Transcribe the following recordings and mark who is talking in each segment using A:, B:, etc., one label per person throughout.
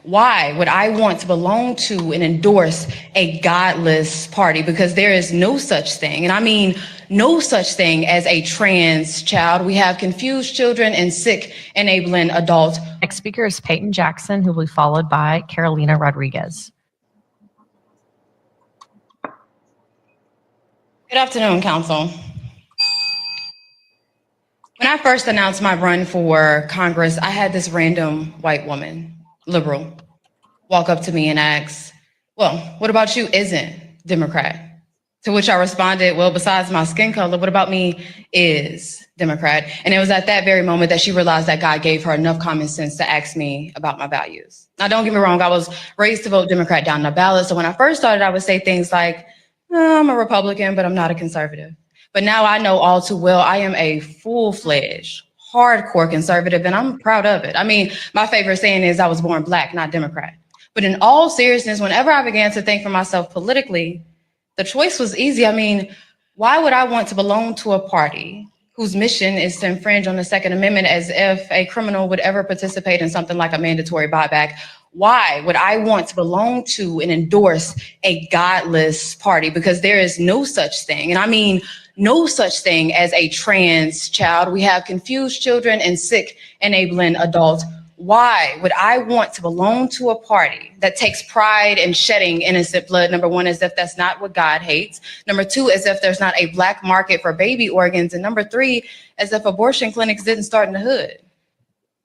A: Why would I want to belong to and endorse a godless party? Because there is no such thing, and I mean no such thing as a trans child. We have confused children and sick enabling adults.
B: Next speaker is Peyton Jackson, who will be followed by Carolina Rodriguez.
A: Good afternoon, Council. When I first announced my run for Congress, I had this random white woman, liberal, walk up to me and ask, well, what about you isn't Democrat? To which I responded, well, besides my skin color, what about me is Democrat? And it was at that very moment that she realized that God gave her enough common sense to ask me about my values. Now, don't get me wrong, I was raised to vote Democrat down the ballot. So when I first started, I would say things like, I'm a Republican, but I'm not a conservative. But now I know all too well I am a full-fledged, hardcore conservative, and I'm proud of it. I mean, my favorite saying is I was born Black, not Democrat. But in all seriousness, whenever I began to think for myself politically, the choice was easy. I mean, why would I want to belong to a party whose mission is to infringe on the Second Amendment as if a criminal would ever participate in something like a mandatory buyback? Why would I want to belong to and endorse a godless party? Because there is no such thing, and I mean no such thing as a trans child. We have confused children and sick enabling adults. Why would I want to belong to a party that takes pride in shedding innocent blood? Number one, as if that's not what God hates. Number two, as if there's not a Black market for baby organs. And number three, as if abortion clinics didn't start in the hood.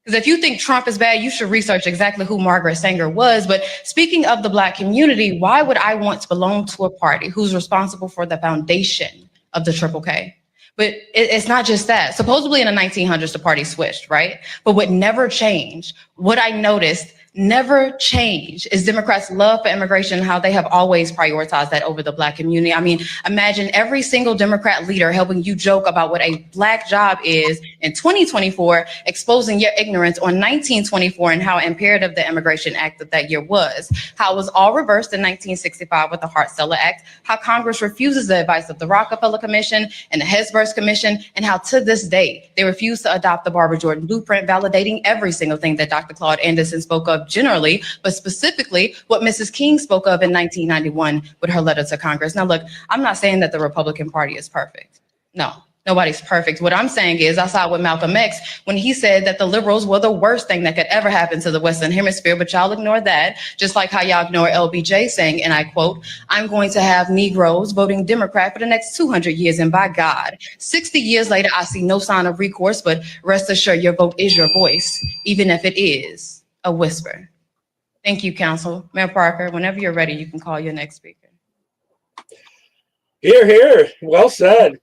A: Because if you think Trump is bad, you should research exactly who Margaret Sanger was. But speaking of the Black community, why would I want to belong to a party who's responsible for the foundation of the Triple K? But it's not just that. Supposedly in the 1900s, the party switched, right? But what never changed, what I noticed never changed, is Democrats' love for immigration and how they have always prioritized that over the Black community. I mean, imagine every single Democrat leader helping you joke about what a Black job is in 2024, exposing your ignorance on 1924 and how imperative the Immigration Act of that year was, how it was all reversed in 1965 with the Hart-Celler Act, how Congress refuses the advice of the Rockefeller Commission and the Hesburgh Commission, and how to this day they refuse to adopt the Barbara Jordan Blueprint, validating every single thing that Dr. Claude Anderson spoke of generally, but specifically what Mrs. King spoke of in 1991 with her letter to Congress. Now, look, I'm not saying that the Republican Party is perfect. No, nobody's perfect. What I'm saying is I saw with Malcolm X when he said that the liberals were the worst thing that could ever happen to the Western Hemisphere, but y'all ignore that, just like how y'all ignore LBJ saying, and I quote, I'm going to have Negroes voting Democrat for the next 200 years, and by God, 60 years later, I see no sign of recourse, but rest assured your vote is your voice, even if it is a whisper. Thank you, Council. Mayor Parker, whenever you're ready, you can call your next speaker.
C: Here, here. Well said.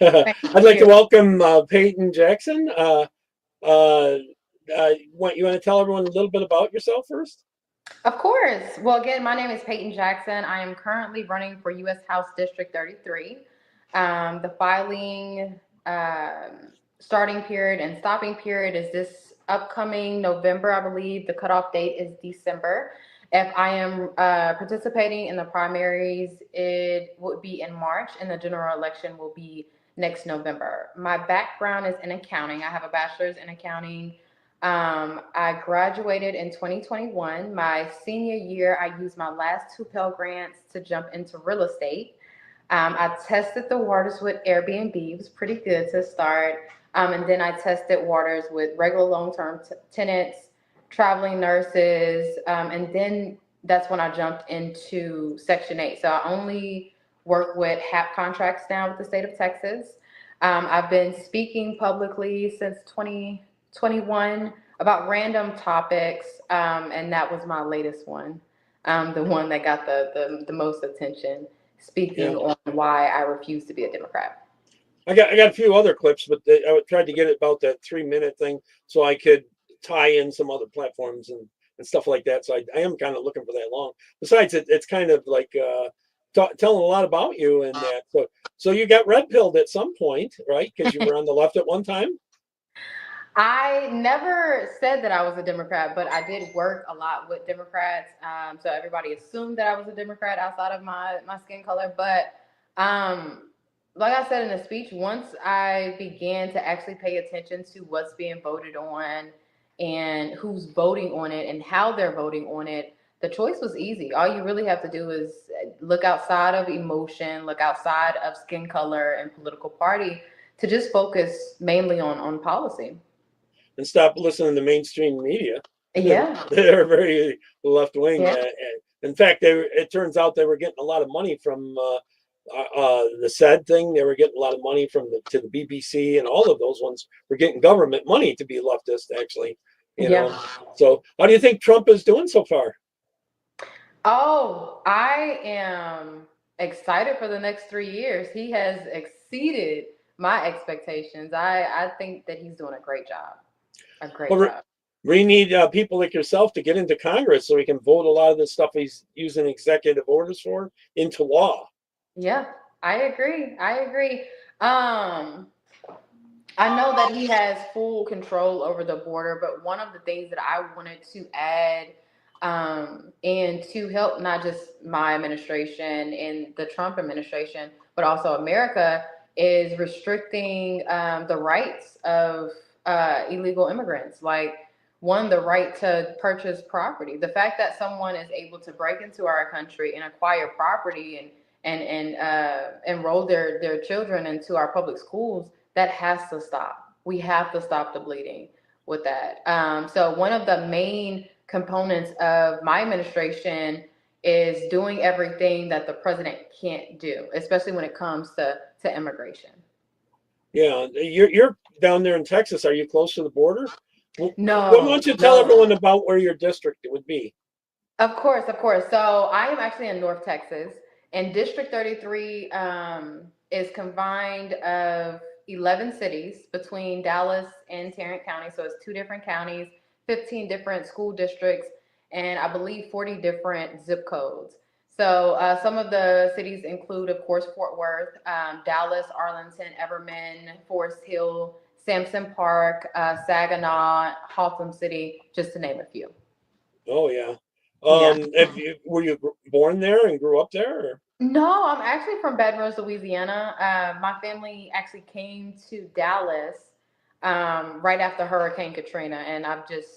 C: I'd like to welcome Peyton Jackson. You want to tell everyone a little bit about yourself first?
D: Of course. Well, again, my name is Peyton Jackson. I am currently running for U.S. House District 33. The filing starting period and stopping period is this upcoming November, I believe. The cutoff date is December. If I am participating in the primaries, it would be in March, and the general election will be next November. My background is in accounting. I have a bachelor's in accounting. I graduated in 2021. My senior year, I used my last two Pell Grants to jump into real estate. I tested the waters with Airbnb. It was pretty good to start. And then I tested waters with regular long-term tenants, traveling nurses, and then that's when I jumped into Section 8. So I only work with HAP contracts now with the state of Texas. I've been speaking publicly since 2021 about random topics, and that was my latest one, the one that got the most attention, speaking on why I refuse to be a Democrat.
C: I got a few other clips, but I tried to get it about that 3-minute thing so I could tie in some other platforms and stuff like that. So I am kind of looking for that long. Besides, it's kind of like telling a lot about you and that. So you got red pilled at some point, right? Because you were on the left at one time.
D: I never said that I was a Democrat, but I did work a lot with Democrats. So everybody assumed that I was a Democrat outside of my skin color. But like I said in the speech, once I began to actually pay attention to what's being voted on and who's voting on it and how they're voting on it, the choice was easy. All you really have to do is look outside of emotion, look outside of skin color and political party to just focus mainly on policy.
C: And stop listening to mainstream media.
D: Yeah.
C: They're very left wing.
D: Yeah.
C: In fact, it turns out they were getting a lot of money from the said thing. They were getting a lot of money from the BBC, and all of those ones were getting government money to be leftist, actually. You know. So how do you think Trump is doing so far?
D: Oh, I am excited for the next 3 years. He has exceeded my expectations. I think that he's doing a great job. A great job.
C: We need people like yourself to get into Congress so we can vote a lot of the stuff he's using executive orders for into law.
D: Yeah, I agree. I know that he has full control over the border, but one of the things that I wanted to add and to help not just my administration and the Trump administration, but also America, is restricting the rights of illegal immigrants. Like, one, the right to purchase property. The fact that someone is able to break into our country and acquire property and enroll their children into our public schools, that has to stop. We have to stop the bleeding with that. So one of the main components of my administration is doing everything that the president can't do, especially when it comes to immigration.
C: Yeah, you're down there in Texas. Are you close to the border?
D: No.
C: Why don't you tell everyone about where your district would be?
D: Of course. So I am actually in North Texas, and District 33 is combined of 11 cities between Dallas and Tarrant County. So it's 2 different counties, 15 different school districts, and I believe 40 different zip codes. So some of the cities include, of course, Fort Worth, Dallas, Arlington, Everman, Forest Hill, Sampson Park, Saginaw, Haltom City, just to name a few.
C: Oh yeah.
D: Yeah.
C: Were you born there and grew up there? Or?
D: No, I'm actually from Baton Rouge, Louisiana. My family actually came to Dallas right after Hurricane Katrina, and I've just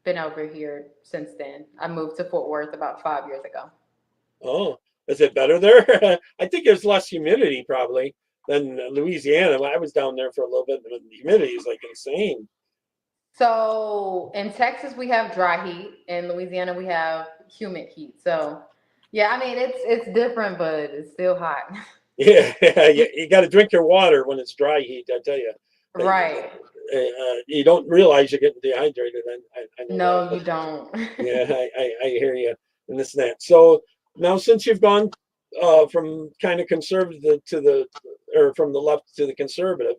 D: been over here since then. I moved to Fort Worth about 5 years ago.
C: Oh, is it better there? I think there's less humidity probably than Louisiana. I was down there for a little bit, and the humidity is like insane.
D: So in Texas, we have dry heat. In Louisiana, we have humid heat. So yeah, I mean, it's different, but it's still hot.
C: Yeah, you got to drink your water when it's dry heat, I tell you.
D: Right.
C: You don't realize you're getting dehydrated. I know
D: No,
C: that,
D: you don't.
C: yeah, I hear you and this and that. So now, since you've gone from kind of conservative or from the left to the conservative,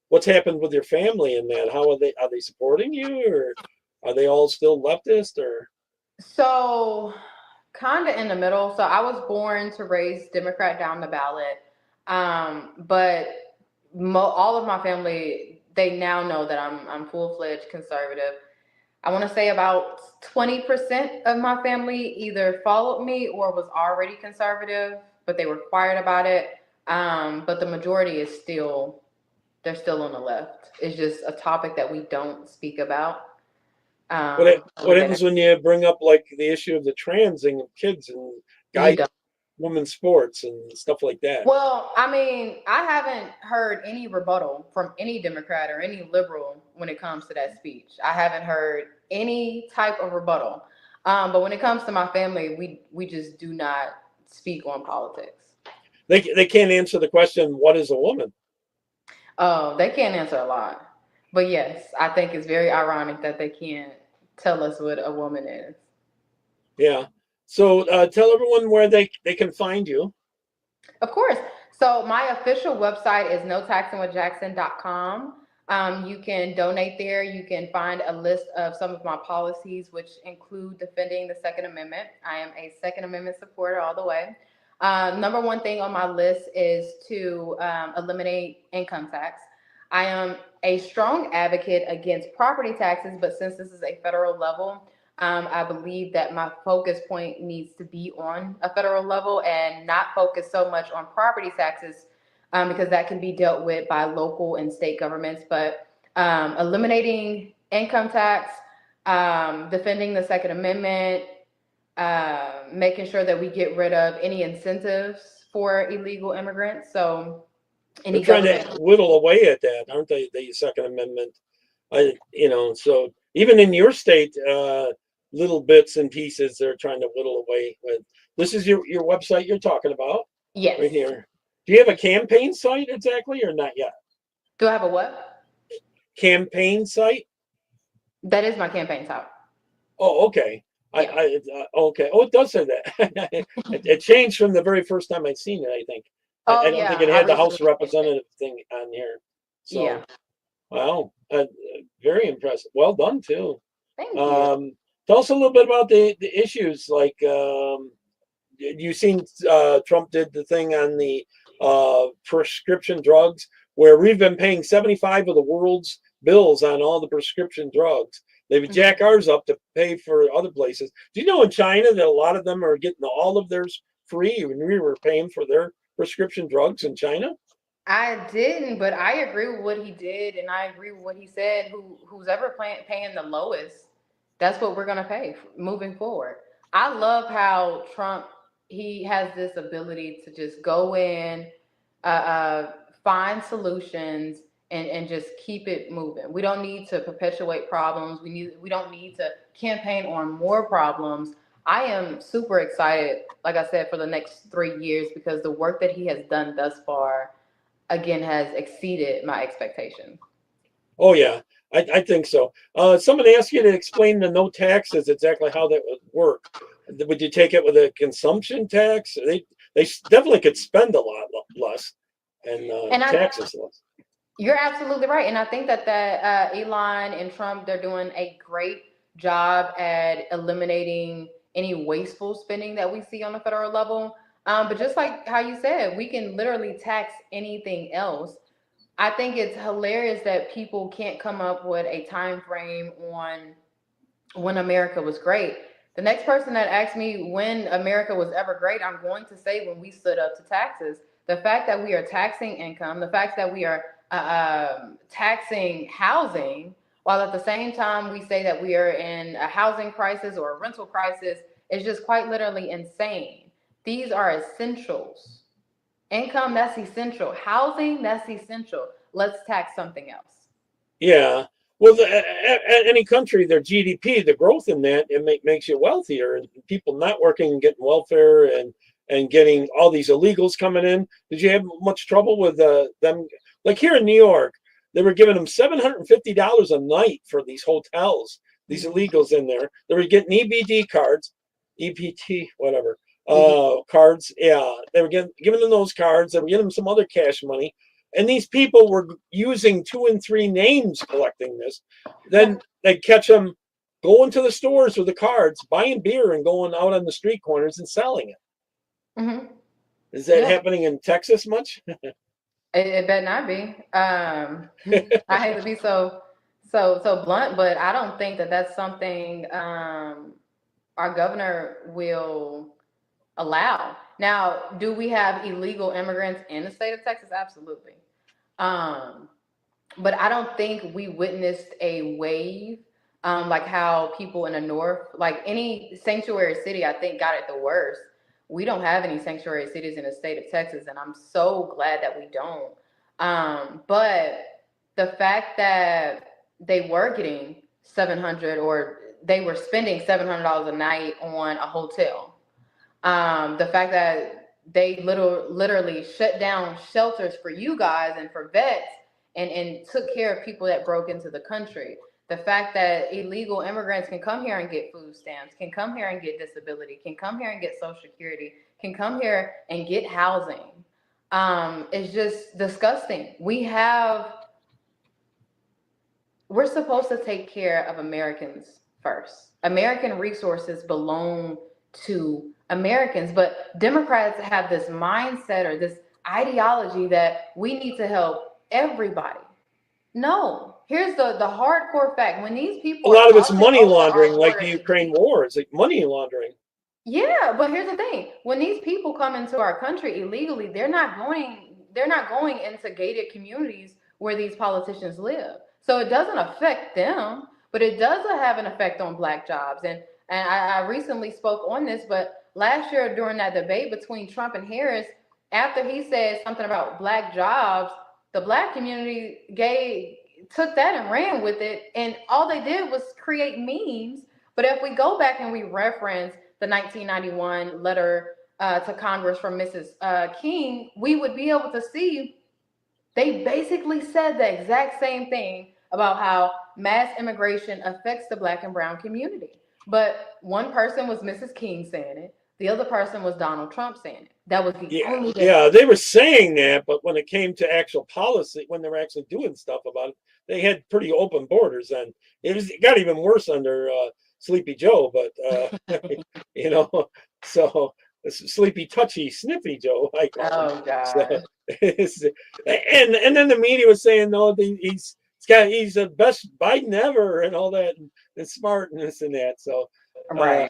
C: what's happened with your family in that? How are they supporting you, or are they all still leftist, or?
D: So kind of in the middle. So I was born to raise Democrat down the ballot. But all of my family, they now know that I'm full-fledged conservative. I want to say about 20% of my family either followed me or was already conservative, but they were quiet about it. But the majority is they're still on the left. It's just a topic that we don't speak about.
C: What happens when you bring up like the issue of the transing of kids and women's sports and stuff like that?
D: Well, I mean, I haven't heard any rebuttal from any Democrat or any liberal when it comes to that speech. I haven't heard any type of rebuttal. But when it comes to my family, we just do not speak on politics.
C: They can't answer the question, what is a woman?
D: Oh, they can't answer a lot. But yes, I think it's very ironic that they can't tell us what a woman is.
C: Yeah. So tell everyone where they can find you.
D: Of course. So my official website is notaxingwithjackson.com. You can donate there. You can find a list of some of my policies, which include defending the Second Amendment. I am a Second Amendment supporter all the way. Number one thing on my list is to eliminate income tax. I am a strong advocate against property taxes, but since this is a federal level, I believe that my focus point needs to be on a federal level and not focus so much on property taxes because that can be dealt with by local and state governments. But eliminating income tax, defending the Second Amendment, making sure that we get rid of any incentives for illegal immigrants. So
C: They're
D: any
C: trying to
D: government.
C: whittle away at that, aren't they? The Second Amendment. So even in your state, little bits and pieces they're trying to whittle away with. This is your website you're talking about
D: Yes.
C: right here. Do you have a campaign site exactly or not yet?
D: Do I have a what?
C: Campaign site?
D: That is my campaign top.
C: Oh, okay.
D: Yeah.
C: Okay. Oh, it does say that. It changed from the very first time I'd seen it, I think.
D: Oh,
C: I don't think it
D: yeah,
C: had
D: I
C: the House
D: recently changed it.
C: representative thing on here. So,
D: Yeah.
C: wow, very impressive. Well done too.
D: Thank you.
C: Tell us a little bit about the issues. Like, you seen Trump did the thing on the prescription drugs, where we've been paying 75 of the world's bills on all the prescription drugs. They've jacked ours up to pay for other places. Do you know in China that a lot of them are getting all of theirs free when we were paying for their prescription drugs in China?
D: I didn't, but I agree with what he did, and I agree with what he said. Who's ever paying the lowest, that's what we're gonna pay moving forward. I love how Trump, he has this ability to just go in, find solutions, and just keep it moving. We don't need to perpetuate problems. We don't need to campaign on more problems. I am super excited, like I said, for the next 3 years because the work that he has done thus far, again, has exceeded my expectations.
C: Oh yeah, I think so. Somebody asked you to explain the no taxes, exactly how that would work. Would you take it with a consumption tax? They definitely could spend a lot less and
D: And
C: taxes less.
D: you're absolutely right. And I think that Elon and Trump, they're doing a great job at eliminating any wasteful spending that we see on the federal level. But just like how you said, we can literally tax anything else. I think it's hilarious that people can't come up with a time frame on when America was great. The next person that asks me when America was ever great, I'm going to say when we stood up to taxes. The fact that we are taxing income, the fact that we are taxing housing, while at the same time we say that we are in a housing crisis or a rental crisis, is just quite literally insane. These are essentials. Income, that's essential. Housing, that's essential. Let's tax something else.
C: Yeah. Well, any country, their GDP, the growth in that, it makes you wealthier, and people not working and getting welfare and getting all these illegals coming in. Did you have much trouble with them? Like here in New York, they were giving them $750 a night for these hotels. These illegals in there, they were getting EBD cards, EPT, whatever cards. Yeah, they were giving them those cards. They were giving them some other cash money. And these people were using 2 and 3 names collecting this. Then they'd catch them going to the stores with the cards, buying beer and going out on the street corners and selling it.
D: Mm-hmm.
C: Is that happening in Texas much?
D: It better not be. I hate to be so blunt, but I don't think that that's something our governor will allow. Now, do we have illegal immigrants in the state of Texas? Absolutely. But I don't think we witnessed a wave like how people in the north, like any sanctuary city, I think got it the worst. We don't have any sanctuary cities in the state of Texas, and I'm so glad that we don't. But the fact that they were getting 700 or they were spending $700 a night on a hotel, the fact that they literally shut down shelters for you guys and for vets and took care of people that broke into the country. The fact that illegal immigrants can come here and get food stamps, can come here and get disability, can come here and get Social Security, can come here and get housing. It's just disgusting. We're supposed to take care of Americans first. American resources belong to Americans, but Democrats have this mindset or this ideology that we need to help everybody. No, here's the hardcore fact. When these people
C: A lot of it's
D: crossing
C: money
D: over our
C: laundering, like the
D: borders,
C: Ukraine war. It's like money laundering.
D: yeah, but here's the thing. When these people come into our country illegally, they're not going into gated communities where these politicians live. So it doesn't affect them, but it does have an effect on Black jobs. And I recently spoke on this, but last year during that debate between Trump and Harris, after he said something about Black jobs, the Black community took that and ran with it, and all they did was create memes. But if we go back and we reference the 1991 letter to Congress from Mrs. King, we would be able to see they basically said the exact same thing about how mass immigration affects the Black and brown community. But one person was Mrs. King saying it. The other person was Donald Trump saying it. That was the only difference.
C: Yeah, they were saying that, but when it came to actual policy, when they were actually doing stuff about it, they had pretty open borders. And it got even worse under Sleepy Joe, but you know, so Sleepy Touchy Sniffy Joe, I call him.
D: Oh God.
C: So, and then the media was saying, no, he's the best Biden ever and all that, and smart and this and that. So
D: Right.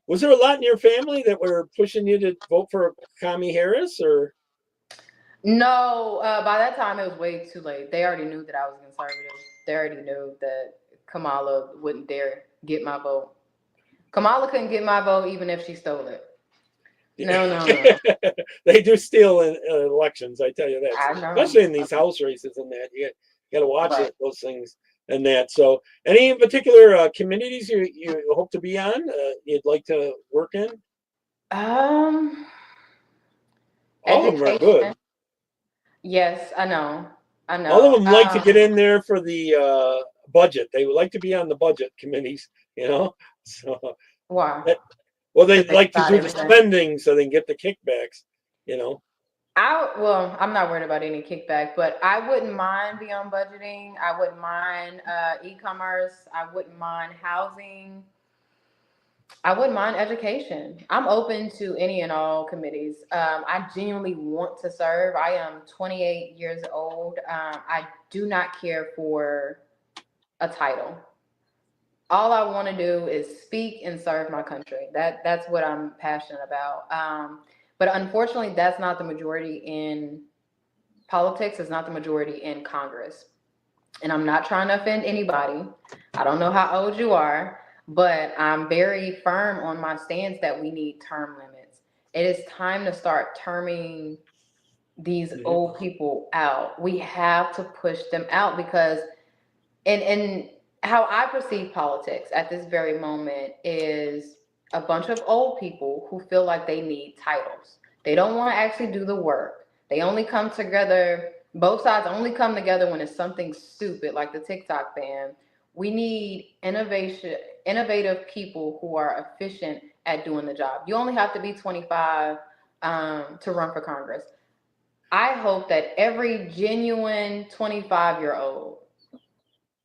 C: was there a lot in your family that were pushing you to vote for Kamala Harris, or?
D: No, by that time it was way too late. They already knew that I was conservative. They already knew that Kamala wouldn't dare get my vote. Kamala couldn't get my vote even if she stole it. No.
C: They do steal in elections, I tell you that.
D: I know.
C: Especially in these house races and that. You got to watch
D: Right.
C: it, those things and that. So, any in particular communities you hope to be on? You'd like to work in? All of them are good.
D: Yes, I know.
C: All of them like to get in there for the budget. They would like to be on the budget committees, you know. So
D: Why?
C: well, they like to
D: got
C: do the
D: everything.
C: spending so they can get the kickbacks, you know.
D: I'm not worried about any kickback, but I wouldn't mind beyond budgeting. I wouldn't mind e-commerce. I wouldn't mind housing. I wouldn't mind education. I'm open to any and all committees. I genuinely want to serve. I am 28 years old. I do not care for a title. All I want to do is speak and serve my country. That's what I'm passionate about. But unfortunately, that's not the majority in politics. It's not the majority in Congress. And I'm not trying to offend anybody. I don't know how old you are, but I'm very firm on my stance that we need term limits. It is time to start terming these old people out. We have to push them out because and how I perceive politics at this very moment is a bunch of old people who feel like they need titles. They don't want to actually do the work. They only come together, both sides only come together when it's something stupid like the TikTok ban. We need innovative people who are efficient at doing the job. You only have to be 25 to run for Congress. I hope that every genuine 25-year-old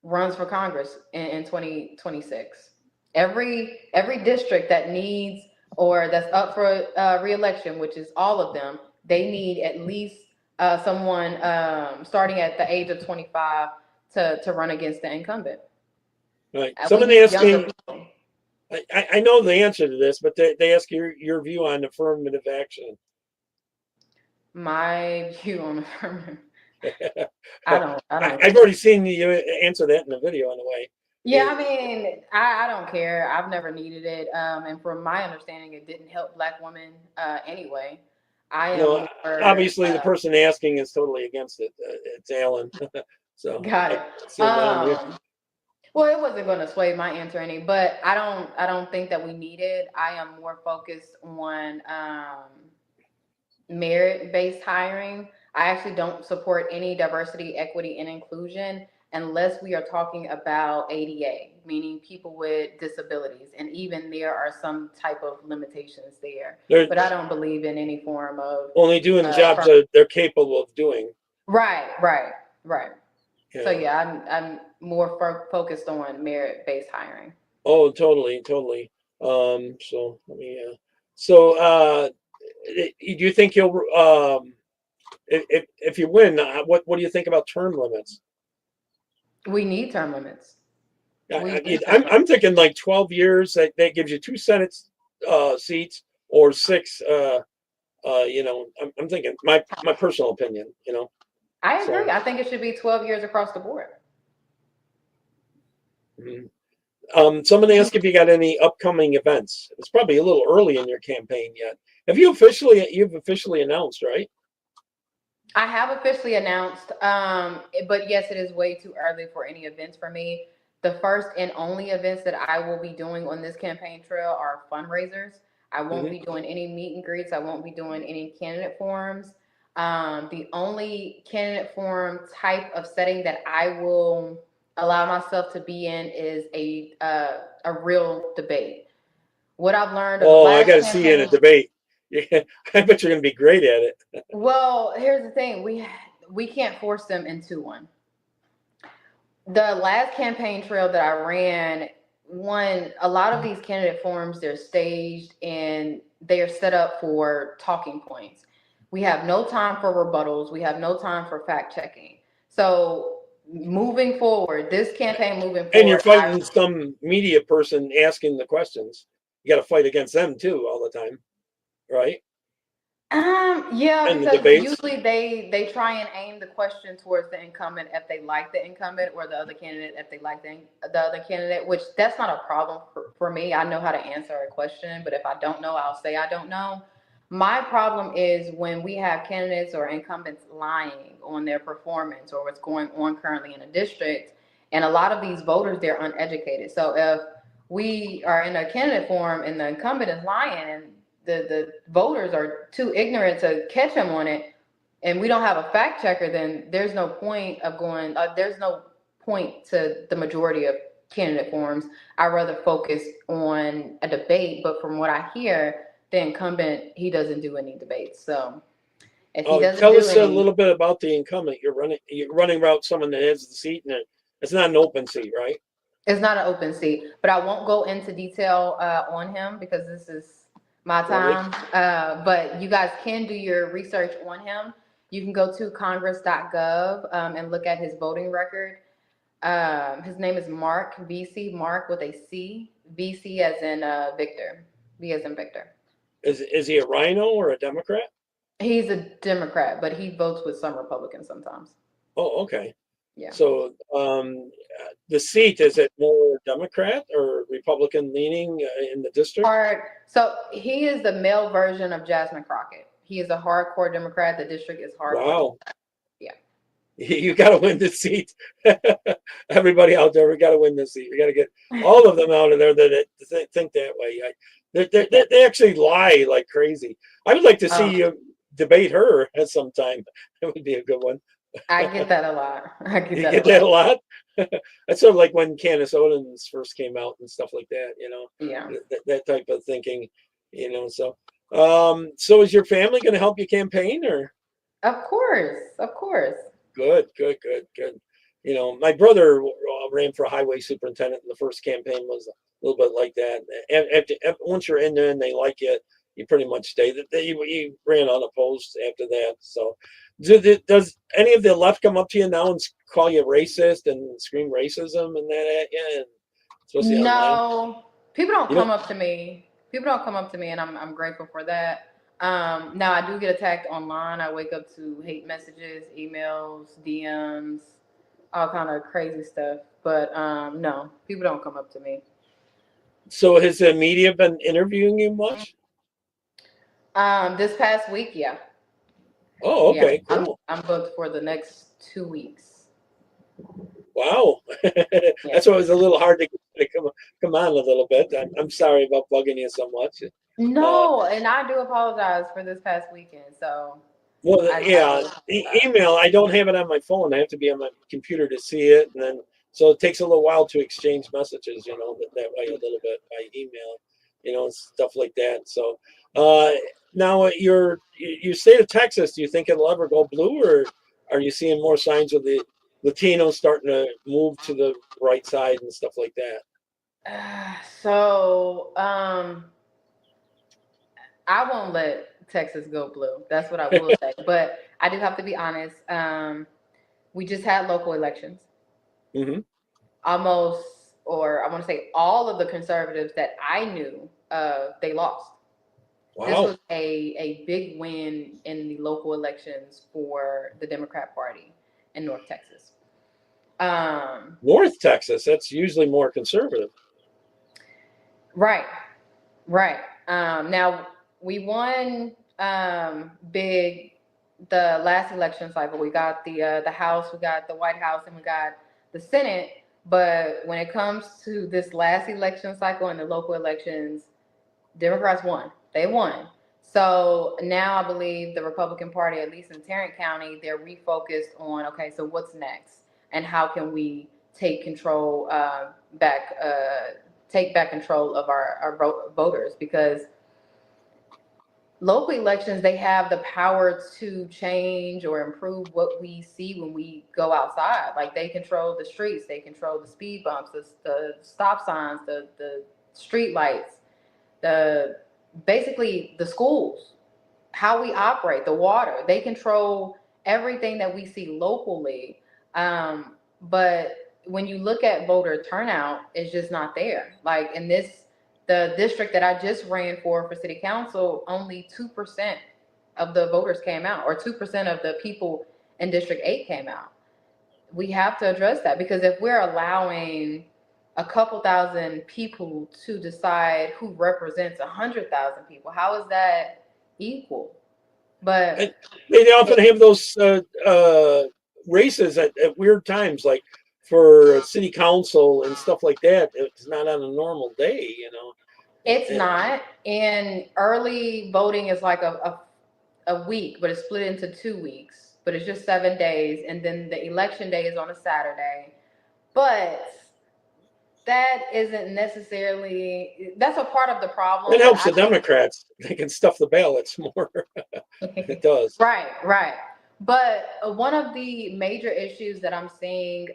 D: runs for Congress in 2026. Every district that needs or that's up for re-election, which is all of them, they need at least someone starting at the age of 25 to run against the incumbent.
C: Right.
D: We
C: Someone
D: need
C: asked
D: younger
C: me,
D: people.
C: I know the answer to this, but they ask your view on affirmative action.
D: My view on affirmative. I don't.
C: I've already seen you answer that in the video in a way.
D: Yeah, I mean, I don't care. I've never needed it. And from my understanding, it didn't help Black women anyway. I am more,
C: obviously the person asking is totally against it. It's Alan. So
D: got it. Well, it wasn't going to sway my answer any, but I don't think that we need it. I am more focused on merit-based hiring. I actually don't support any diversity, equity, and inclusion unless we are talking about ADA, meaning people with disabilities. And even there are some type of limitations there. But I don't believe in any form of
C: only doing jobs that they're capable of doing.
D: Right.
C: Yeah.
D: So yeah, I'm more focused on merit-based hiring.
C: Oh, totally. So let me. Do you think you'll if you win? What do you think about term limits?
D: We need term limits.
C: I'm thinking like 12 years. That gives you 2 Senate seats or 6. I'm thinking my personal opinion.
D: I agree. I think it should be 12 years across the board.
C: Mm-hmm. Someone asked if you got any upcoming events. It's probably a little early in your campaign yet. You've officially announced, right?
D: I have officially announced, but yes, it is way too early for any events for me. The first and only events that I will be doing on this campaign trail are fundraisers. I won't be doing any meet and greets. I won't be doing any candidate forums. The only candidate forum type of setting that I will allow myself to be in is a real debate. What I've learned of the
C: Oh, I
D: last
C: got to see you in a
D: campaign.
C: debate. Yeah, I bet you're going to be great at it.
D: Well, here's the thing: we can't force them into one. The last campaign trail that I ran, a lot of these candidate forums, they're staged and they are set up for talking points. We have no time for rebuttals. We have no time for fact checking. So moving forward, this campaign moving
C: And you're
D: forward,
C: fighting some media person asking the questions. You got to fight against them too all the time, right?
D: yeah,
C: And the
D: because
C: debates.
D: usually they try and aim the question towards the incumbent if they like the incumbent, or the other candidate if they like the other candidate, which that's not a problem for me. I know how to answer a question, but if I don't know, I'll say I don't know. My problem is when we have candidates or incumbents lying on their performance or what's going on currently in a district, and a lot of these voters, they're uneducated. So if we are in a candidate forum and the incumbent is lying and the voters are too ignorant to catch him on it, and we don't have a fact checker, then there's no point of going. There's no point to the majority of candidate forums. I rather focus on a debate. But from what I hear, the incumbent, he doesn't do any debates. So if he doesn't
C: Tell
D: do
C: us a
D: any,
C: little bit about the incumbent. You're running around someone that has the seat, and it's not an open seat, right?
D: it's not an open seat. But I won't go into detail on him because this is my time. But you guys can do your research on him. You can go to congress.gov and look at his voting record. His name is Mark VC, Mark with a C, VC as in Victor, V as in Victor.
C: Is he a rhino or a Democrat?
D: He's a Democrat, but he votes with some Republicans sometimes.
C: Oh, okay.
D: Yeah.
C: So the seat, is it more Democrat or Republican leaning in the district?
D: So he is the male version of Jasmine Crockett. He is a hardcore Democrat. The district is hardcore.
C: Wow.
D: Yeah.
C: You got to win this seat. Everybody out there, we got to win this seat. We got to get all of them out of there that think that way. They actually lie like crazy. I would like to see you debate her at some time. That would be a good one.
D: I get that a lot.
C: You get that a lot? That's sort of like when Candace Owens first came out and stuff like that,
D: Yeah.
C: that type of thinking, so is your family going to help you campaign, or?
D: Of course.
C: Good. My brother ran for highway superintendent, and the first campaign was a little bit like that. And once you're in there and they like you, you pretty much stay. He ran unopposed after that. So, does any of the left come up to you now and call you racist and scream racism and that at you? Especially online?
D: No, people don't come up to me. And I'm grateful for that. Now I do get attacked online. I wake up to hate messages, emails, DMs, all kind of crazy stuff. But no, people don't come up to me.
C: So has the media been interviewing you much?
D: This past week, yeah.
C: Oh, okay,
D: Yeah,
C: cool.
D: I'm booked for the next 2 weeks.
C: Wow. That's why it was a little hard to come on a little bit. I'm sorry about bugging you so much.
D: No, and I do apologize for this past weekend. So,
C: well, email. I don't have it on my phone. I have to be on my computer to see it, and then so it takes a little while to exchange messages. That way a little bit by email, and stuff like that. So now your state of Texas, do you think it'll ever go blue, or are you seeing more signs of the Latinos starting to move to the right side and stuff like that?
D: So, I won't let Texas go blue. That's what I will say. But I do have to be honest. We just had local elections.
C: Mm-hmm.
D: Almost, or I want to say all of the conservatives that I knew, they lost.
C: Wow.
D: This was a big win in the local elections for the Democrat Party in North Texas.
C: North Texas, that's usually more conservative.
D: Right, right. Now we won big the last election cycle. We got the House, we got the White House, and we got the Senate. But when it comes to this last election cycle and the local elections, Democrats won. They won. So now I believe the Republican Party, at least in Tarrant County, they're refocused on, okay, so what's next, and how can we take control back, take back control of our voters, because local elections, they have the power to change or improve what we see when we go outside. Like, they control the streets, they control the speed bumps, the stop signs, the street lights, the basically the schools, how we operate, the water. They control everything that we see locally. But when you look at voter turnout, it's just not there. Like in the district that I just ran for city council, only 2% of the voters came out, or 2% of the people in District 8 came out. We have to address that, because if we're allowing a couple thousand people to decide who represents 100,000 people, how is that equal? But
C: They often have those races at weird times, like for city council and stuff like that. It's not on a normal day, you know.
D: it's not. And early voting is like a week, but it's split into 2 weeks. But it's just 7 days, and then the election day is on a Saturday. But that isn't necessarily, that's a part of the problem.
C: It helps the Democrats. They can stuff the ballots more. It does.
D: Right, right. But one of the major issues that I'm seeing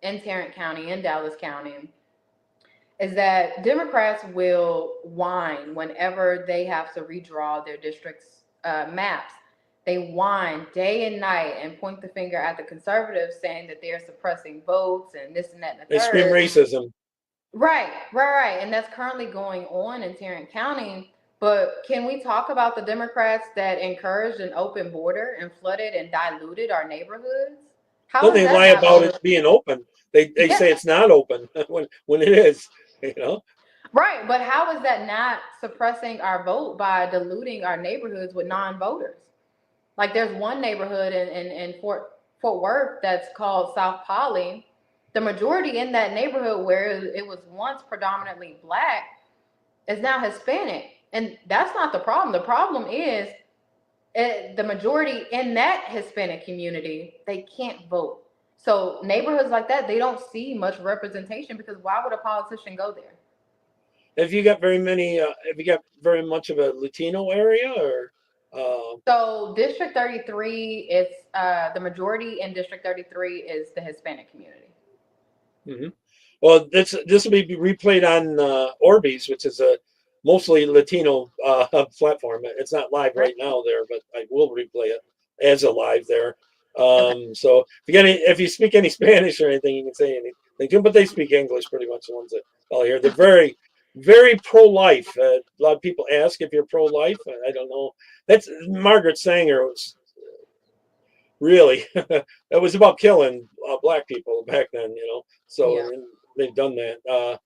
D: in Tarrant County, in Dallas County, is that Democrats will whine whenever they have to redraw their district's maps. They whine day and night and point the finger at the conservatives, saying that they're suppressing votes and this and that and the
C: They
D: third.
C: scream racism.
D: Right, right, right. And that's currently going on in Tarrant County. But can we talk about the Democrats that encouraged an open border and flooded and diluted our neighborhoods? How
C: Then
D: is
C: they
D: that
C: lie
D: not
C: about
D: voter?
C: it being open. They
D: Yeah,
C: say it's not open when it is, you know.
D: right. But how is that not suppressing our vote by diluting our neighborhoods with non-voters? Like, there's one neighborhood in Fort Worth that's called South Poly. The majority in that neighborhood, where it was once predominantly Black, is now Hispanic. And that's not the problem. The problem is the majority in that Hispanic community, they can't vote. So neighborhoods like that, they don't see much representation, because why would a politician go there?
C: Have you got very many? Have you got very much of a Latino area, or?
D: So District 33, it's the majority in District 33 is the Hispanic community.
C: Mm-hmm. Well, this will be replayed on Orbeez, which is a mostly Latino platform. It's not live right now there, but I will replay it as a live there. So if you speak any Spanish or anything, you can say anything. But they speak English pretty much. The ones that all here, they're very, very pro-life. A lot of people ask if you're pro-life. I don't know. That's Margaret Sanger was really that was about killing Black people back then, you know. So
D: Yeah.
C: they've done that.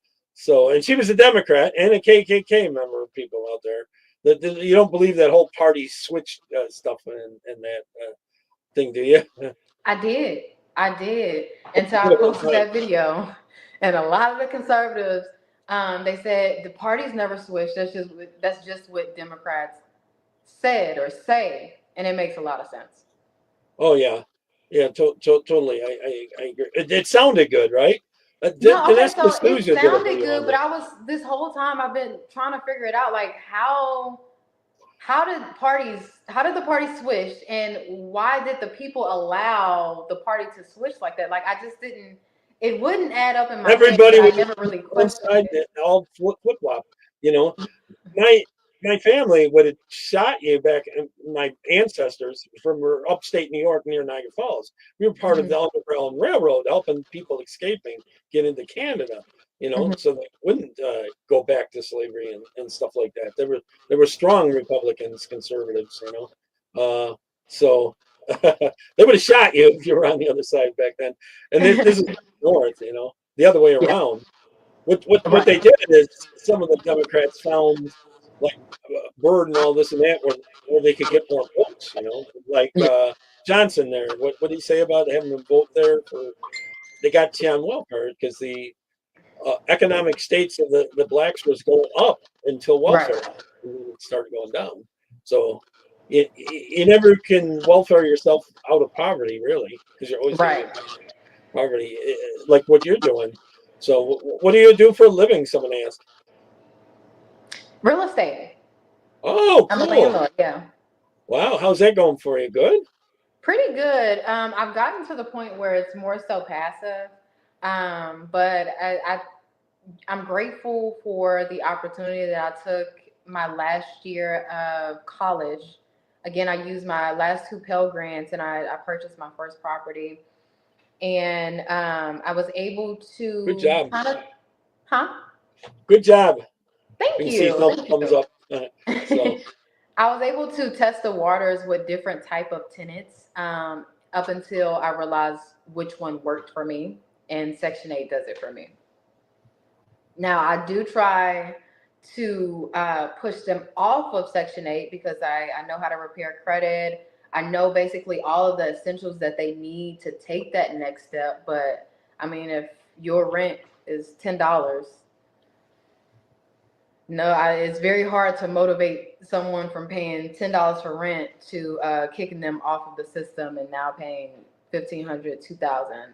C: And she was a Democrat and a KKK member. People out there that you don't believe that whole party switch stuff and that thing, do you?
D: I did. Until I posted that video. And a lot of the conservatives, they said the parties never switched. That's just what Democrats said or say. And it makes a lot of sense.
C: Oh yeah, totally. I agree. It sounded good, right?
D: No, okay,
C: Dennis
D: so it
C: D'Souza did a
D: sounded
C: video
D: good,
C: on
D: but
C: that.
D: this whole time I've been trying to figure it out, like how did the party switch, and why did the people allow the party to switch like that? Like, I just didn't, it wouldn't add up in my head,
C: Everybody
D: but I
C: was
D: never really
C: one
D: questioned
C: side,
D: it.
C: all flip flop. You know, my family would have shot you back. My ancestors from upstate New York near Niagara Falls. We were part of the Underground Railroad, helping people escaping get into Canada. You know,
D: Mhm.
C: so they wouldn't go back to slavery and stuff like that. There were strong Republicans, conservatives. You know, so they would have shot you if you were on the other side back then. And this is north. You know, the other way
D: Yeah.
C: around. What they did is some of the Democrats found like Byrd and all this and that where they could get more votes, like Johnson there. What did he say about having them vote there for? They got you on welfare because the economic states of the blacks was going up until welfare started going down. So you never can welfare yourself out of poverty, really, because you're always going to get poverty, like what you're doing. So what do you do for a living? Someone asked.
D: Real estate.
C: Oh,
D: I'm a
C: cool.
D: landlord, yeah.
C: Wow, how's that going for you? Good?
D: Pretty good. I've gotten to the point where it's more so passive. But I'm grateful for the opportunity that I took my last year of college. Again, I used my last two Pell Grants and I purchased my first property. And I was able to
C: Good job.
D: Huh?
C: Good job.
D: Thank
C: You can
D: you.
C: see thumbs up. So
D: I was able to test the waters with different type of tenants up until I realized which one worked for me, and Section 8 does it for me. Now, I do try to push them off of Section 8 because I know how to repair credit. I know basically all of the essentials that they need to take that next step. But I mean, if your rent is $10, it's very hard to motivate someone from paying $10 for rent to kicking them off of the system and now paying $1,500, $2,000.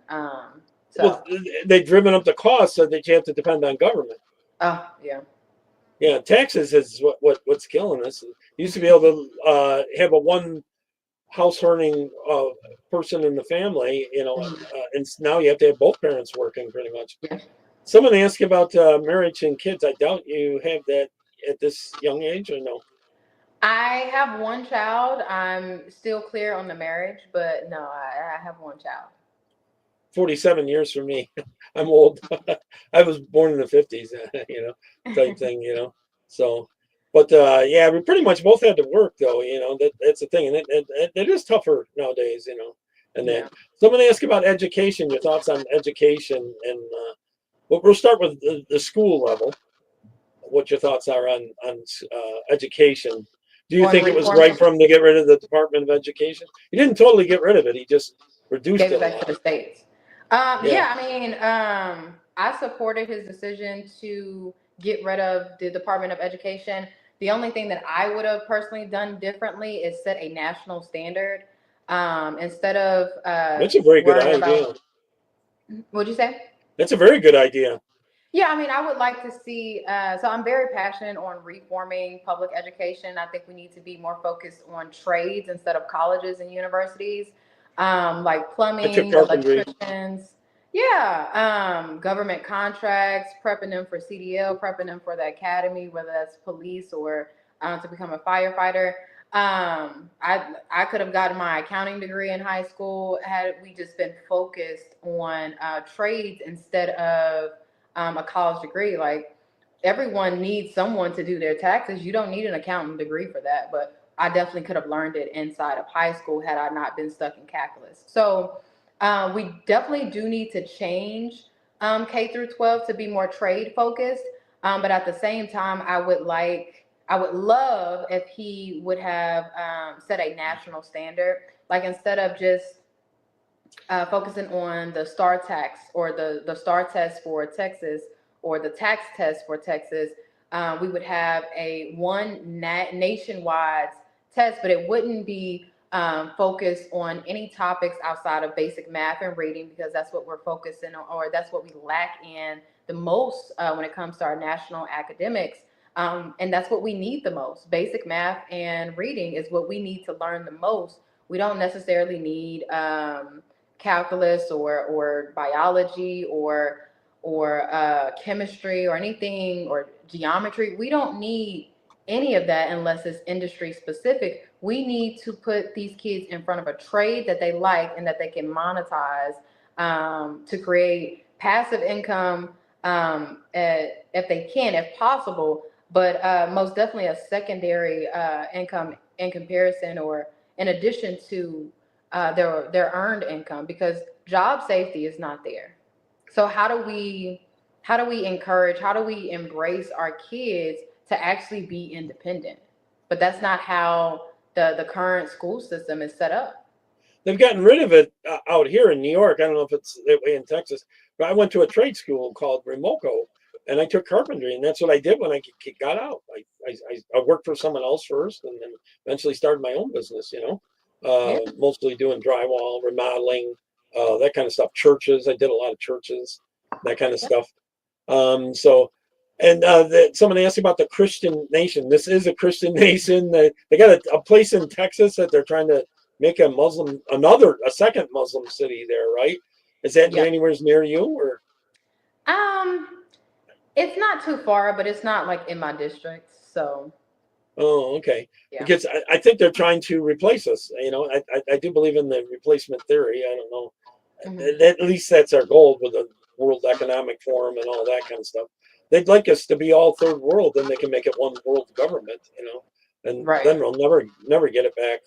C: well, they've driven up the cost so that you have to depend on government.
D: Oh, yeah.
C: Yeah, taxes is what's killing us. You used to be able to have a one house earning person in the family, and now you have to have both parents working pretty much.
D: Yeah.
C: Someone asked about marriage and kids. I doubt you have that at this young age, or no?
D: I have one child. I'm still clear on the marriage, but no, I have one child.
C: 47 years for me. I'm old. I was born in the 50s, type thing, So, but yeah, we pretty much both had to work though, that's the thing. And it is tougher nowadays, and
D: Yeah.
C: that. Someone asked about education, your thoughts on education. And we'll start with the school level. What your thoughts are on education. Do you think it was right for him to get rid of the Department of Education? He didn't totally get rid of it. He just reduced
D: Gave
C: it
D: it back to the states.
C: Yeah.
D: Yeah, I mean, I supported his decision to get rid of the Department of Education. The only thing that I would have personally done differently is set a national standard instead of
C: That's a very good idea.
D: What'd you say?
C: That's a very good idea.
D: Yeah, I mean, I would like to see. So I'm very passionate on reforming public education. I think we need to be more focused on trades instead of colleges and universities, like plumbing, electricians. Yeah, government contracts, prepping them for CDL, prepping them for the academy, whether that's police or to become a firefighter. I could have gotten my accounting degree in high school had we just been focused on trades instead of a college degree. Like everyone needs someone to do their taxes. You don't need an accounting degree for that, but I definitely could have learned it inside of high school had I not been stuck in calculus. So we definitely do need to change K through 12 to be more trade focused. But at the same time, I would love if he would have set a national standard, like instead of just focusing on the STAR tax or the STAR test for Texas or the tax test for Texas, we would have a nationwide test, but it wouldn't be focused on any topics outside of basic math and reading, because that's what we're focusing on, or that's what we lack in the most when it comes to our national academics. And that's what we need the most. Basic math and reading is what we need to learn the most. We don't necessarily need calculus or biology or chemistry or anything, or geometry. We don't need any of that unless it's industry specific. We need to put these kids in front of a trade that they like and that they can monetize to create passive income if they can, if possible, but most definitely a secondary income in comparison or in addition to their earned income, because job safety is not there. So how do we how do we encourage, how do we embrace our kids to actually be independent? But that's not how the current school system is set up.
C: They've gotten rid of it out here in New York. I don't know if it's that way in Texas, but I went to a trade school called Remoco, and I took carpentry, and that's what I did when I got out. I worked for someone else first, and then eventually started my own business.
D: Yeah.
C: Mostly doing drywall, remodeling, that kind of stuff. Churches, I did a lot of churches, that kind of stuff. Someone asked about the Christian nation. This is a Christian nation. They got a place in Texas that they're trying to make a second Muslim city there, right? Is that
D: Yeah.
C: anywhere near you, or?
D: It's not too far, but it's not like in my district. So
C: Oh, okay.
D: yeah.
C: Because I think they're trying to replace us. I do believe in the replacement theory. I don't know.
D: Mhm.
C: At least that's our goal with the World Economic Forum and all that kind of stuff. They'd like us to be all third world, then they can make it one world government, and
D: Right.
C: then we'll never get it back.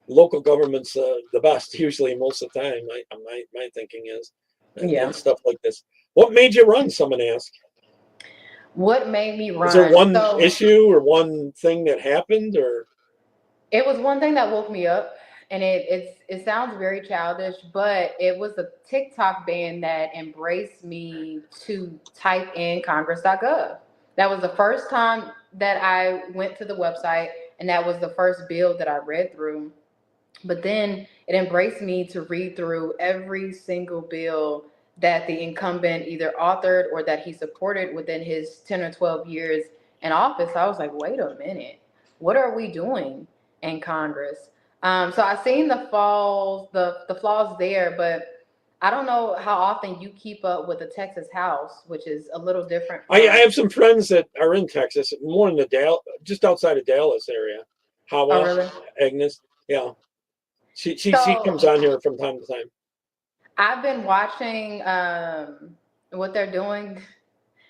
C: Local government's the best usually most of the time. My thinking is,
D: Yeah.
C: and stuff like this. What made you run? Someone asked.
D: What made me
C: Was there
D: run?
C: one
D: So
C: issue or one thing that happened, or?
D: it was one thing that woke me up, and it sounds very childish, but it was a TikTok ban that embraced me to type in Congress.gov. That was the first time that I went to the website, and that was the first bill that I read through. But then it embraced me to read through every single bill that the incumbent either authored or that he supported within his 10 or 12 years in office. I was like, wait a minute, what are we doing in Congress? So I've seen the flaws there, but I don't know how often you keep up with the Texas House, which is a little different
C: I
D: from.
C: have some friends that are in Texas, more in the just outside of Dallas area.
D: Oh,
C: Hawa,
D: really?
C: Agnes, yeah, she comes
D: So
C: on here from time to time.
D: I've been watching what they're doing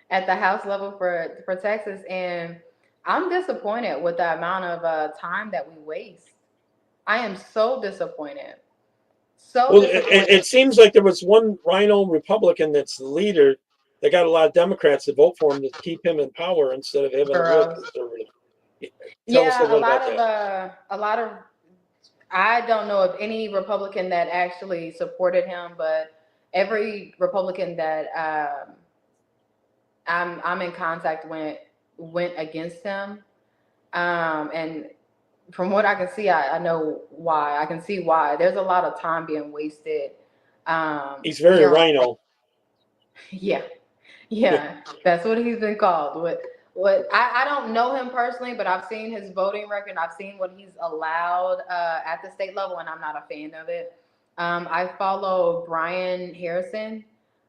D: at the House level for Texas, and I'm disappointed with the amount of time that we waste. I am so disappointed. So
C: Well, it
D: disappointed.
C: seems like there was one Rhino Republican that's the leader that got a lot of Democrats to vote for him to keep him in power instead of having a real
D: Girls.
C: conservative. Tell us a
D: Yeah,
C: little about that.
D: a lot of I don't know of any Republican that actually supported him, but every Republican that I'm in contact with went against him. And from what I can see, I know why. I can see why. There's a lot of time being wasted.
C: He's very
D: You know,
C: Rhino.
D: yeah,
C: Yeah.
D: yeah, that's what he's been called. What I don't know him personally, but I've seen his voting record. I've seen what he's allowed at the state level, and I'm not a fan of it. I follow Brian Harrison.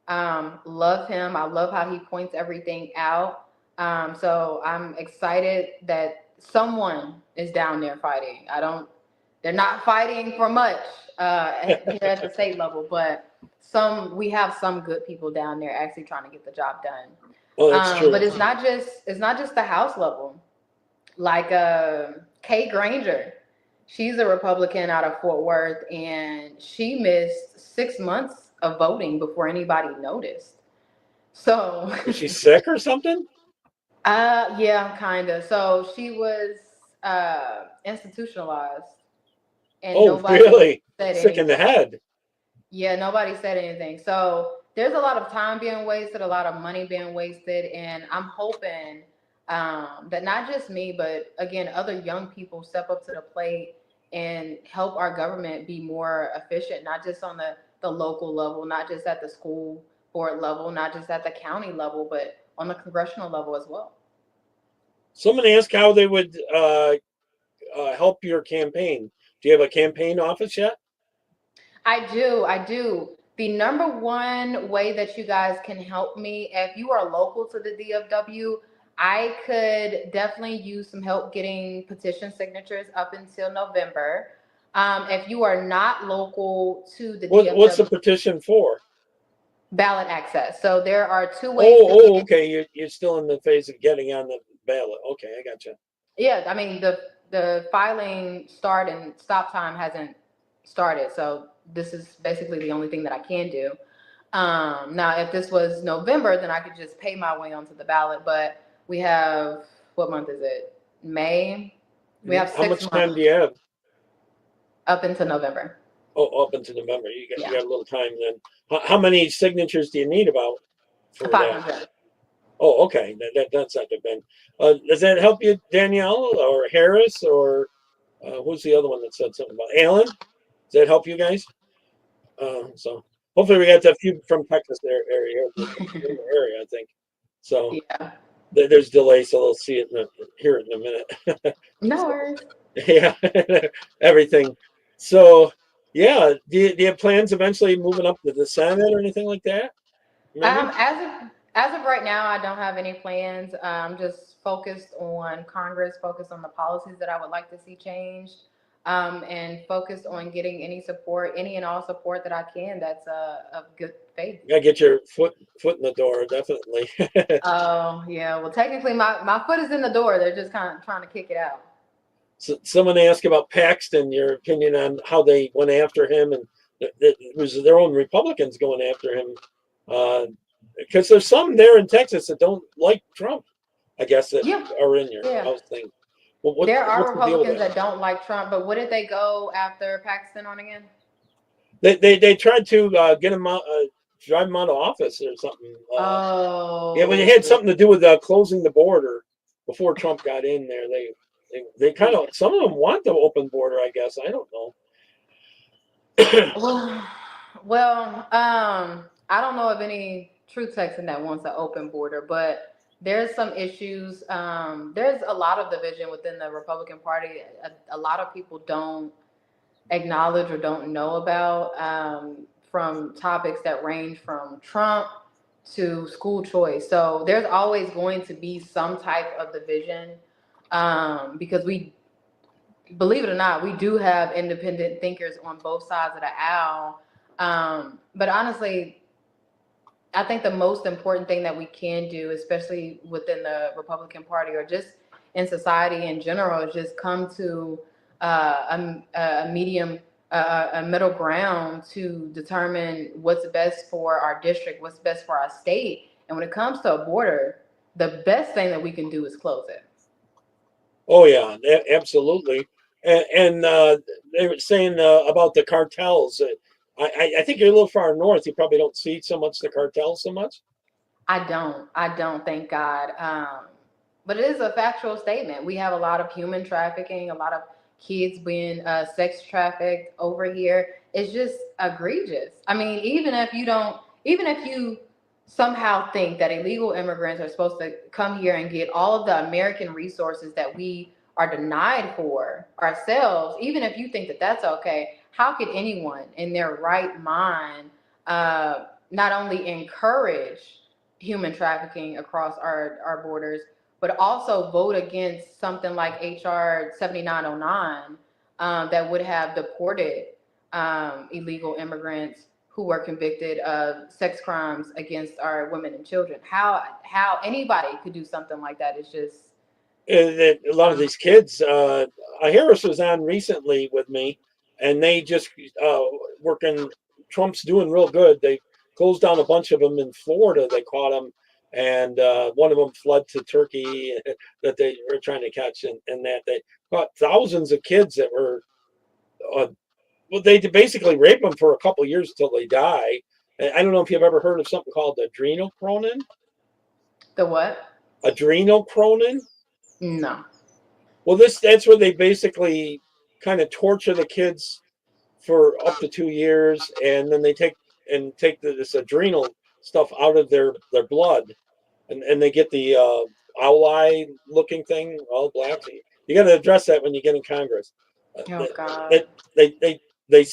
D: Love him. I love how he points everything out. So I'm excited that someone is down there fighting. I don't. They're not fighting for much here at the state level, but we have some good people down there actually trying to get the job done.
C: Oh, that's true.
D: But it's not just the House level. Like Kay Granger, she's a Republican out of Fort Worth, and she missed 6 months of voting before anybody noticed. So,
C: Is she sick or something?
D: yeah, kind of. So she was institutionalized, and
C: Oh,
D: nobody
C: really?
D: said
C: Sick in the
D: anything.
C: head.
D: Yeah, nobody said anything. So there's a lot of time being wasted, a lot of money being wasted, and I'm hoping that not just me, but again, other young people step up to the plate and help our government be more efficient, not just on the local level, not just at the school board level, not just at the county level, but on the congressional level as well.
C: Someone asked how they would help your campaign. Do you have a campaign office yet?
D: I do. I do. The number one way that you guys can help me, if you are local to the DFW, I could definitely use some help getting petition signatures up until November. If you are not local to the
C: What's the
D: DFW,
C: petition for?
D: ballot access. So there are two ways to get.
C: Okay. You're still in the phase of getting on the ballot. Okay, I got you.
D: Yeah, I mean the filing start and stop time hasn't started, so this is basically the only thing that I can do. Now, if this was November, then I could just pay my way onto the ballot. But we have, what month is it? May. We have
C: How much
D: 6
C: time
D: months
C: do you have?
D: up into November.
C: Oh, up into November. You
D: Yeah.
C: got a little time then. How many signatures do you need about for that?
D: 500.
C: Oh, okay. That's not good then. Does that help you, Danielle or Harris or who's the other one that said something about Alan? Does that help you guys? So hopefully we got a few from Texas area, I think. So
D: Yeah.
C: there's delay, so they'll see it hear it in a minute.
D: No worries.
C: Yeah, everything. So yeah, do you have plans eventually moving up to the Senate or anything like that? Maybe?
D: As of right now, I don't have any plans. I'm just focused on Congress, focused on the policies that I would like to see changed, and focused on getting any support, any and all support that I can. That's of good faith.
C: You gotta get your foot in the door, definitely.
D: Oh yeah. Well, technically, my foot is in the door. They're just kind of trying to kick it out.
C: So someone asked about Paxton, your opinion on how they went after him, and it was their own Republicans going after him, because there's some there in Texas that don't like Trump, I guess, that
D: Yeah.
C: are in your
D: Yeah.
C: house thing. Well,
D: There are
C: what's the deal with
D: Republicans that don't like Trump, but what did they go after Paxton on again?
C: They tried to get him out, drive him out of office or something.
D: Oh.
C: Yeah, when it had something to do with closing the border before Trump got in there, they kind of, some of them want the open border, I guess. I don't know.
D: Well, I don't know of any true Texan that wants an open border, but there's some issues. There's a lot of division within the Republican Party. A lot of people don't acknowledge or don't know about, from topics that range from Trump to school choice. So there's always going to be some type of division, because we, believe it or not, we do have independent thinkers on both sides of the aisle. But honestly, I think the most important thing that we can do, especially within the Republican Party or just in society in general, is just come to a medium, a middle ground to determine what's best for our district, what's best for our state. And when it comes to a border, the best thing that we can do is close it.
C: Oh yeah, absolutely. And they were saying about the cartels. I think you're a little far north. You probably don't see so much the cartels so much.
D: I don't, thank God. But it is a factual statement. We have a lot of human trafficking, a lot of kids being sex trafficked over here. It's just egregious. I mean, even if you somehow think that illegal immigrants are supposed to come here and get all of the American resources that we are denied for ourselves, even if you think that that's okay, how could anyone in their right mind not only encourage human trafficking across our borders, but also vote against something like HR 7909, that would have deported illegal immigrants who were convicted of sex crimes against our women and children? How anybody could do something like that is just.
C: A lot of these kids, Harris was on recently with me, and they just working. Trump's doing real good. They closed down a bunch of them in Florida. They caught them, and one of them fled to Turkey that they were trying to catch, and that they caught thousands of kids that were. Well, they basically rape them for a couple of years until they die. And I don't know if you've ever heard of something called adrenochrome.
D: The what?
C: Adrenochrome.
D: No.
C: Well, that's where they basically kind of torture the kids for up to 2 years, and then they take this adrenal stuff out of their blood, and they get the owl eye looking thing, all black. You got to address that when you get in Congress.
D: Oh God.
C: They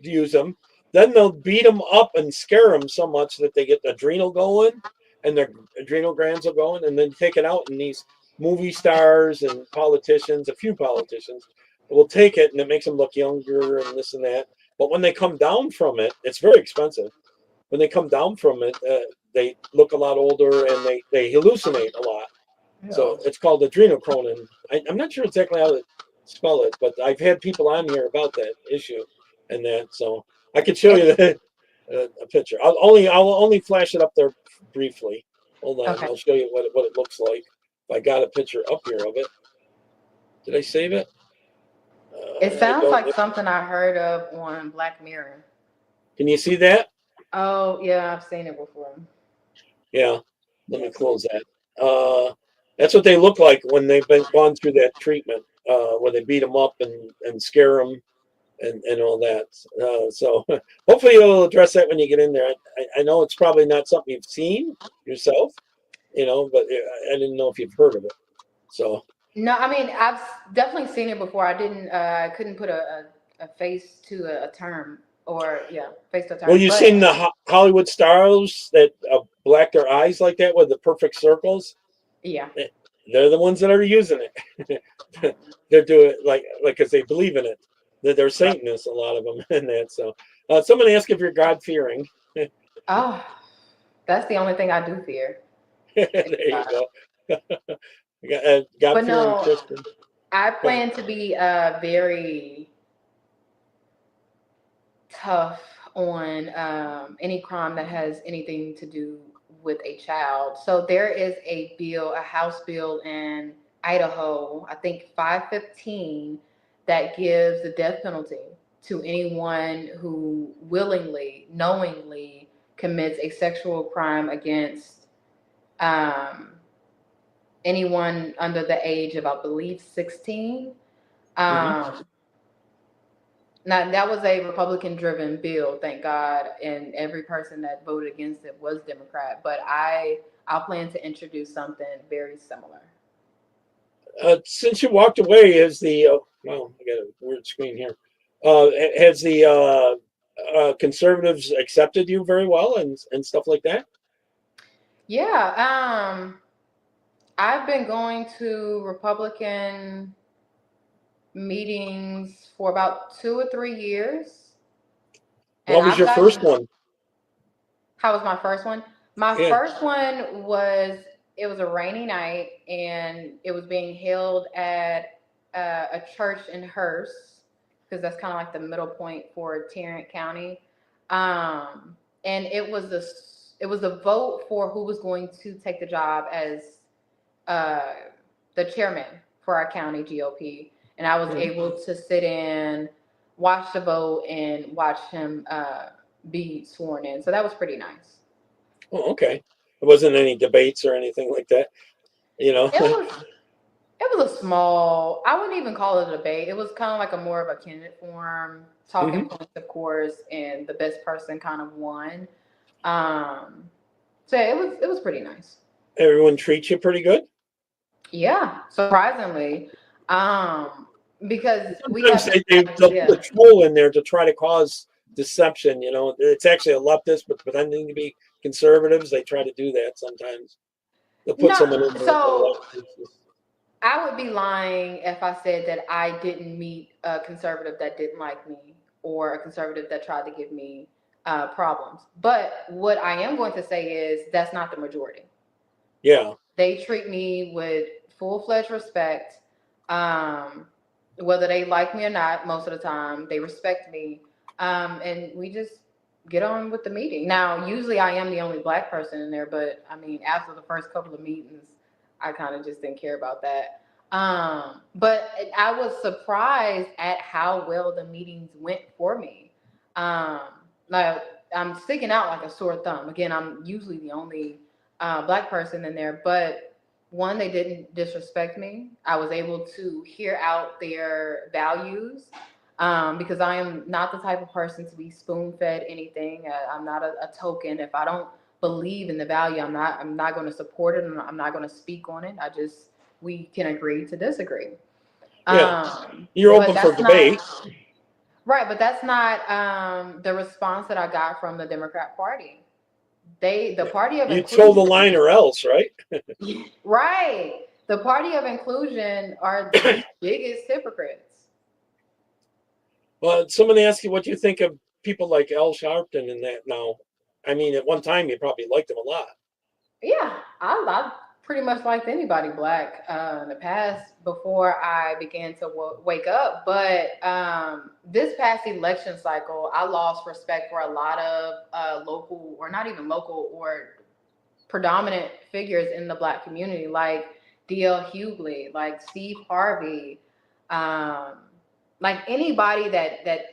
C: use them, then they'll beat them up and scare them so much that they get the adrenal going, and their adrenal glands are going, and then take it out, and these movie stars and politicians, a few politicians, will take it, and it makes them look younger and this and that. But when they come down from it, it's very expensive. When they come down from it, they look a lot older, and they hallucinate a lot. Yeah. So it's called adrenochrome. I'm not sure exactly how to spell it, but I've had people on here about that issue and that. So I could show you that. a picture. I'll only flash it up there briefly. Hold on,
D: Okay.
C: I'll show you what it looks like. If I got a picture up here of it, did I save it?
D: It
C: I
D: sounds
C: don't.
D: like something I heard of on Black Mirror.
C: Can you see that?
D: Oh yeah, I've seen it before.
C: Yeah. Let me close that. That's what they look like when they've gone through that treatment, where they beat them up and scare them and all that. So hopefully you'll address that when you get in there. I know it's probably not something you've seen yourself, but I didn't know if you've heard of it. So
D: No, I mean I've definitely seen it before. I didn't. I couldn't put a face to a term or face to a term.
C: well, you've
D: But
C: seen the Hollywood stars that black their eyes like that with the perfect circles.
D: yeah.
C: They're the ones that are using it. They're doing it like because they believe in it. They're Satanists, a lot of them, and that. So, someone asked if you're God fearing.
D: Oh, that's the only thing I do fear.
C: There you go. God
D: But
C: fearing
D: no,
C: Christian.
D: I plan to be very tough on any crime that has anything to do with a child. So there is a bill, a House bill in Idaho, I think 515, that gives the death penalty to anyone who willingly, knowingly commits a sexual crime against um, anyone under the age of, I believe, 16. Um, Now, that was a Republican-driven bill, thank God, and every person that voted against it was Democrat. But I'll plan to introduce something very similar.
C: Since you walked away, has the well, I got a weird screen here. Has the conservatives accepted you very well and stuff like that?
D: Yeah, I've been going to Republican meetings for about 2 or 3 years, and
C: What was
D: I've
C: your first
D: gotten.
C: one?
D: How was my first one? My
C: Yeah.
D: first one was, it was a rainy night and it was being held at a church in Hearst, because that's kind of like the middle point for Tarrant County. And it was a vote for who was going to take the job as uh, the chairman for our county GOP. And I was able to sit in, watch the vote, and watch him be sworn in. So that was pretty nice.
C: Oh, okay. There wasn't any debates or anything like that,
D: It was it was a small, I wouldn't even call it a debate. It was kind of like a more of a candidate forum, talking points, of course, and the best person kind of won. Um, so it was pretty nice.
C: Everyone treats you pretty good.
D: Yeah, surprisingly, um, because we
C: Sometimes
D: have
C: they'll put a troll in there to try to cause deception. It's actually a leftist, but pretending to be conservatives. They try to do that sometimes. They'll put
D: no.
C: someone in there.
D: So I would be lying if I said that I didn't meet a conservative that didn't like me, or a conservative that tried to give me problems. But what I am going to say is that's not the majority.
C: Yeah.
D: They treat me with full-fledged respect. Whether they like me or not, most of the time, they respect me. And we just get on with the meeting. Now, usually I am the only Black person in there, but I mean, after the first couple of meetings, I kind of just didn't care about that. But I was surprised at how well the meetings went for me. Um, like, I'm sticking out like a sore thumb. Again, I'm usually the only Black person in there, but one, they didn't disrespect me. I was able to hear out their values, because I am not the type of person to be spoon fed anything. I'm not a token. If I don't believe in the value, I'm not going to support it, and I'm not going to speak on it. We can agree to disagree.
C: Yeah. You're
D: But
C: open for
D: that's
C: debate.
D: not right. But that's not the response that I got from the Democrat Party. The party of
C: You told the
D: inclusion.
C: line or else, right?
D: Right. The party of inclusion are the biggest hypocrites.
C: Well, someone asked you what you think of people like Al Sharpton and that now. I mean, at one time you probably liked him a lot.
D: Yeah, I pretty much liked anybody black in the past before I began to wake up. But this past election cycle, I lost respect for a lot of local, or not even local, or predominant figures in the black community, like D.L. Hughley, like Steve Harvey, like anybody that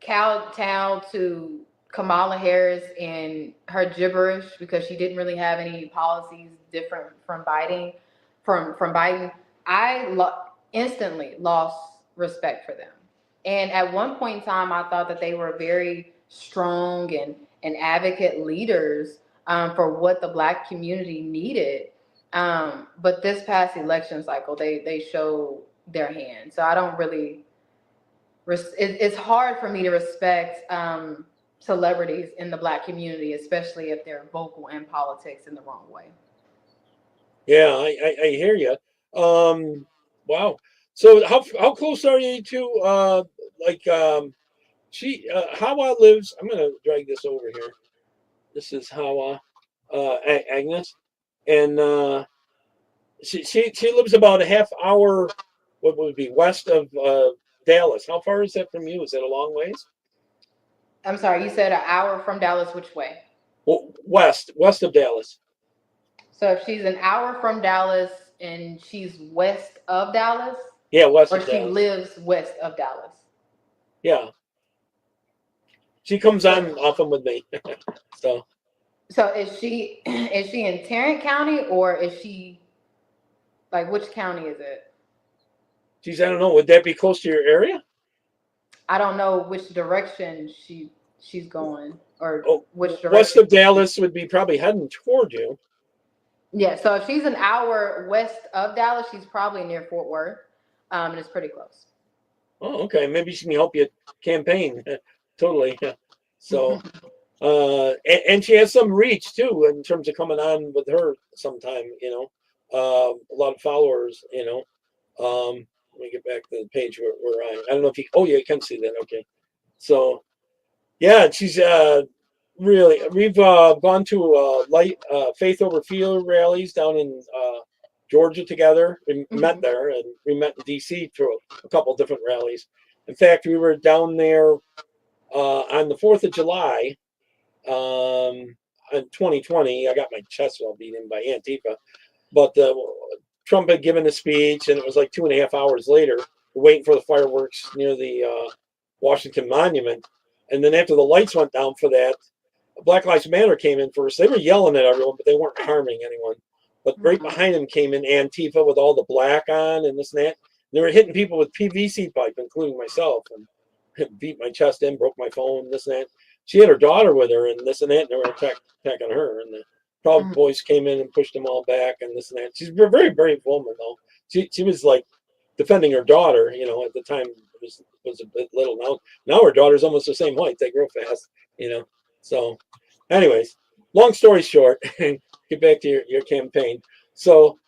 D: kowtowed to Kamala Harris and her gibberish because she didn't really have any policies different from Biden. From Biden, instantly lost respect for them. And at one point in time, I thought that they were very strong and advocate leaders for what the black community needed. But this past election cycle, they showed their hand. So I don't really. It's hard for me to respect celebrities in the black community, especially if they're vocal in politics in the wrong way.
C: Yeah, I hear you. Wow. So how close are you to Hawa lives? I'm gonna drag this over here. This is Hawa, Agnes, and she lives about a half hour. What would it be west of Dallas? How far is that from you? Is that a long ways?
D: I'm sorry, you said an hour from Dallas, which way?
C: Well, west of Dallas.
D: So if she's an hour from Dallas and she's west of Dallas?
C: Yeah, west
D: or
C: of
D: she
C: Dallas.
D: lives west of Dallas?
C: Yeah. She comes on often with me. So
D: is she in Tarrant County, or is she, like, which county is it?
C: geez, I don't know. Would that be close to your area?
D: I don't know which direction she's going, or which direction.
C: West of Dallas would be probably heading toward you.
D: Yeah, so if she's an hour west of Dallas, she's probably near Fort Worth, and it's pretty close.
C: Oh, okay. Maybe she can help you campaign. Totally. So, and she has some reach too in terms of coming on with her sometime. A lot of followers. Let me get back to the page where I don't know if you. Oh yeah, you can see that. Okay. So, yeah, she's really. We've gone to light Faith Over Fear rallies down in Georgia together. We met there, and we met in DC for a couple of different rallies. In fact, we were down there on the 4th of July in 2020. I got my chest all beat in by Antifa, but Trump had given a speech, and it was like 2.5 hours later, waiting for the fireworks near the Washington Monument. And then after the lights went down for that, Black Lives Matter came in first. They were yelling at everyone, but they weren't harming anyone. But right behind them came in Antifa with all the black on and this and that. They were hitting people with PVC pipe, including myself, and beat my chest in, broke my phone, this and that. She had her daughter with her, and this and that, and they were attacking her. And the Proud Boys came in and pushed them all back, and this and that. She's a very brave woman, though. She was like defending her daughter. At the time was a bit little. Now her daughter's almost the same height. They grow fast. So, anyways, long story short, get back to your campaign. So,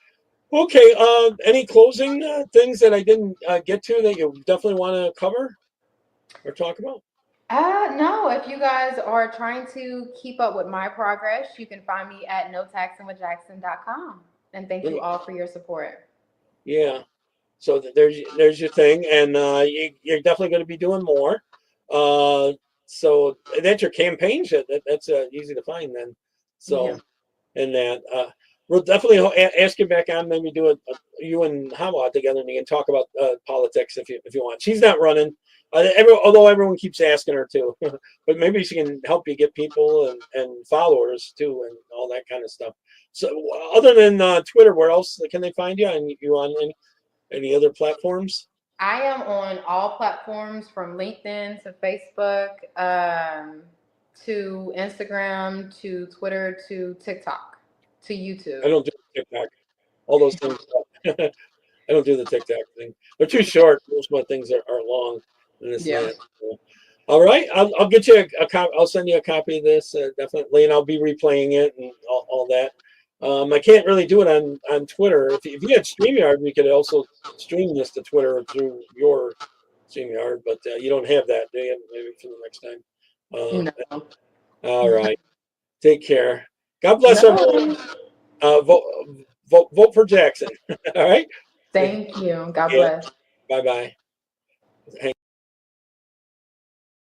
C: okay, any closing things that I didn't get to that you definitely want to cover or talk about?
D: No, if you guys are trying to keep up with my progress, you can find me at notaxingwithjackson.com. And thank you all for your support.
C: Yeah. So there's your thing, and you're definitely going to be doing more. So that's your campaign shit. That's easy to find then. So, and that we'll definitely ask you back on. Maybe do you and Hawa together, and you can talk about politics if you want. She's not running, although everyone keeps asking her to. But maybe she can help you get people and followers too, and all that kind of stuff. So other than Twitter, where else can they find you? And you on any other platforms?
D: I am on all platforms, from LinkedIn to Facebook, to Instagram, to Twitter, to TikTok, to YouTube.
C: I don't do TikTok. All those things. I don't do the TikTok thing. They're too short. Most of my things are long. And that. So, all right. I'll get you a copy. I'll send you a copy of this definitely, and I'll be replaying it and all that. I can't really do it on Twitter. If you had StreamYard, we could also stream this to Twitter through your StreamYard, but you don't have that, do you? Maybe for the next time.
D: No.
C: All right. Take care. God bless everyone. vote for Jackson. All right.
D: Thank you. God
C: Yeah.
D: bless.
C: Bye bye.